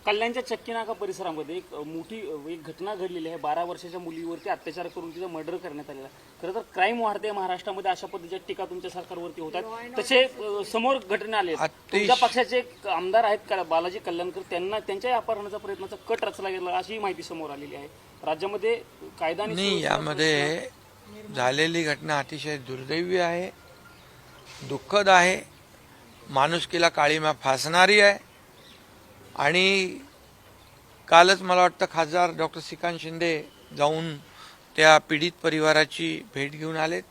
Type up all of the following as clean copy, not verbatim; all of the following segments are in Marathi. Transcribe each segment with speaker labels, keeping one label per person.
Speaker 1: कल्याणच्या चक्कीनाका परिसरामध्ये एक घटना घडलेली आहे। 12 वर्षाच्या मुलीवरती अत्याचार करून तिचं मर्डर करण्यात आलेला आहे। खरं तर क्राईम वाढते महाराष्ट्रामध्ये, अशा पद्धतीच्या टीका तुमच्या सरकारवरती होतात। तसे समोर घटना आले, तुमच्या पक्षाचे एक आमदार आहेत बालाजी कल्याणकर, त्यांच्या अपहरणाचा प्रयत्नाचा कट रचला गेला अशी माहिती समोर आलेली आहे। राज्यामध्ये कायदा आणि
Speaker 2: यामध्ये झालेली घटना अतिशय दुर्दैवी आहे, दुःखद आहे, माणुसकीला काळीमा फासणारी आहे। आणि कालच मला वाटतं खासदार डॉक्टर श्रीकांत शिंदे जाऊन त्या पीडित परिवाराची भेट घेऊन आलेत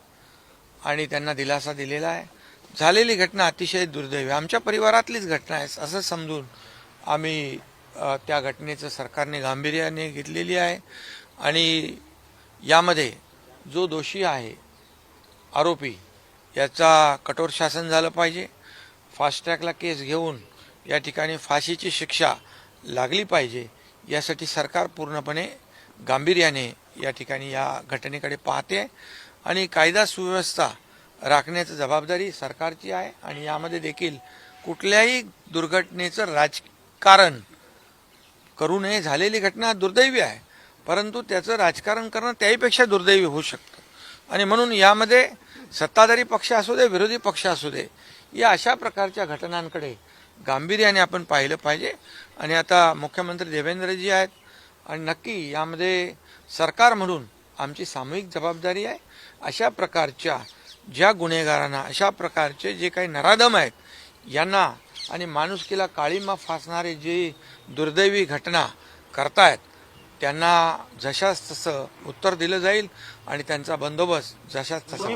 Speaker 2: आणि त्यांना दिलासा दिलेला आहे। झालेली घटना अतिशय दुर्दैवी, आमच्या परिवारातलीच घटना आहे असं समजून आम्ही त्या घटनेचं सरकारने गांभीर्याने घेतलेली आहे। आणि यामध्ये जो दोषी आहे, आरोपी, याचा कठोर शासन झालं पाहिजे। फास्ट ट्रॅकला केस घेऊन या ठिकाणी फाशीची शिक्षा लागली पाहिजे, यासाठी सरकार पूर्णपणे गांभीर्याने या ठिकाणी या घटनेकडे पाहते आणि कायदा सुव्यवस्था राखण्याची जबाबदारी सरकारची आहे। आणि यामध्ये देखील कुठल्याही दुर्घटनेचं राजकारण करू नये। झालेली घटना दुर्दैवी आहे, परंतु त्याचं राजकारण करणं त्याहीपेक्षा दुर्दैवी होऊ शकतं आणि म्हणून यामध्ये सत्ताधारी पक्ष असू दे, विरोधी पक्ष असू दे, या अशा प्रकारच्या घटनांकडे गांभीर्याने आपण पाहिलं पाहिजे। आणि आता मुख्यमंत्री देवेंद्रजी आहेत आणि नक्की यामध्ये सरकार म्हणून आमची सामूहिक जबाबदारी आहे। अशा प्रकारच्या ज्या गुन्हेगारांना, अशा प्रकारचे जे काही नराधम आहेत यांना आणि माणुसकीला काळीमा फासणारे जे दुर्दैवी घटना करतायत त्यांना जशास तसं उत्तर दिलं जाईल आणि त्यांचा बंदोबस्त जशास तसा।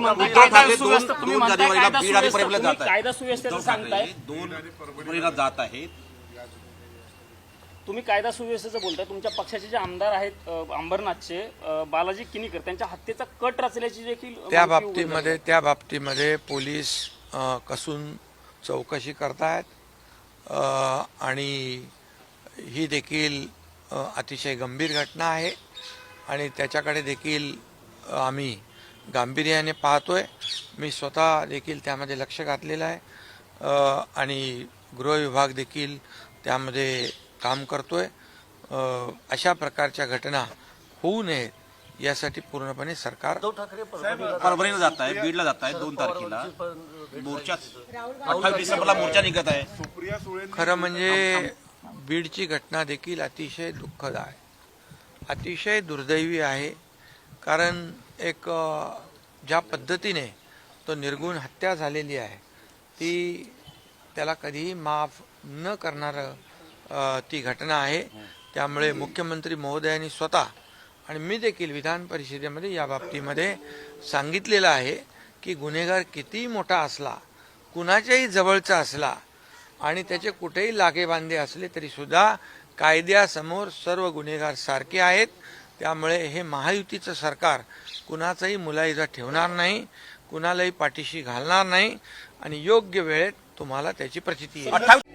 Speaker 1: तुम्ही कायदा सुव्यवस्थेचं बोलताय, तुमच्या पक्षाचे जे आमदार आहेत अंबरनाथचे बालाजी किनीकर, त्यांच्या हत्येचा कट रचल्याची देखील
Speaker 2: त्या बाबतीमध्ये पोलीस कसून चौकशी करतायत आणि ही देखील अतिशय गंभीर घटना आहे आणि त्याच्याकडे देखील आम्ही गांभीर्याने पाहतोय। मी स्वतः देखील त्यामध्ये लक्ष घातलेलं आहे आणि गृह विभाग देखील त्यामध्ये काम करतोय। अशा प्रकारच्या घटना होऊ नयेत यासाठी पूर्णपणे सरकार
Speaker 3: परभणीला जात आहे, बीडला जात आहे, 2 तारखेला मोर्चा, 28 डिसेंबरला मोर्चा निघत आहे।
Speaker 2: खरं म्हणजे बीडची घटना देखील अतिशय दुःखद आहे, अतिशय दुर्दैवी आहे। कारण एक ज्या पद्धतीने तो निर्गुण हत्या झालेली आहे ती त्याला कधीही माफ न करणारं ती घटना आहे। त्यामुळे मुख्यमंत्री महोदयांनी स्वतः आणि मी देखील विधान परिषदेमध्ये या बाबतीमध्ये सांगितलेलं आहे की गुन्हेगार कितीही मोठा असला, कुणाच्याही जवळचा असला आणि त्याचे कुठेही लागेबांधे असले तरी सुद्धा कायद्यासमोर सर्व गुन्हेगार सारखे आहेत। त्यामुळे हे महायुतीचं सरकार कुणाचाही मुलाहिजा ठेवणार नाही, कुणालाही पाठीशी घालणार नाही आणि योग्य वेळेत तुम्हाला त्याची प्रचिती येईल।